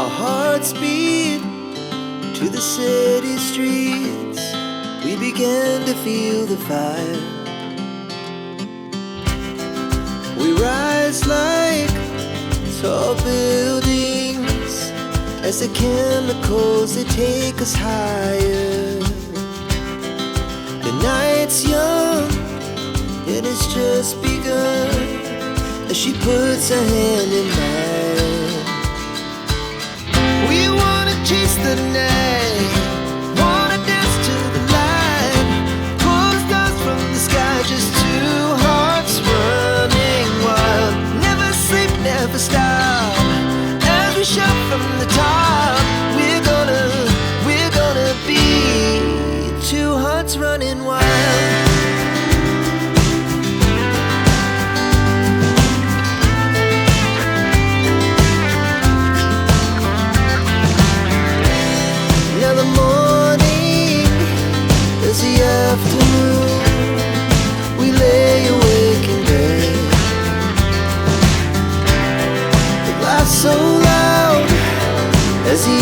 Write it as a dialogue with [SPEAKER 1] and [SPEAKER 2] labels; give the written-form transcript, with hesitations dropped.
[SPEAKER 1] Our hearts beat to the city streets. We began to feel the fire. We rise like tall buildings as the chemicals, they take us higher. The night's young, it has just begun, as she puts her hand in mine. We wanna chase the night, wanna dance to the light, pull the stars from the sky, just two hearts running wild. Never sleep, never stop, as we shout from the top. We're gonna be two hearts running wild. Now the morning is the afternoon. We lay awake in bed. The laughs so loud as the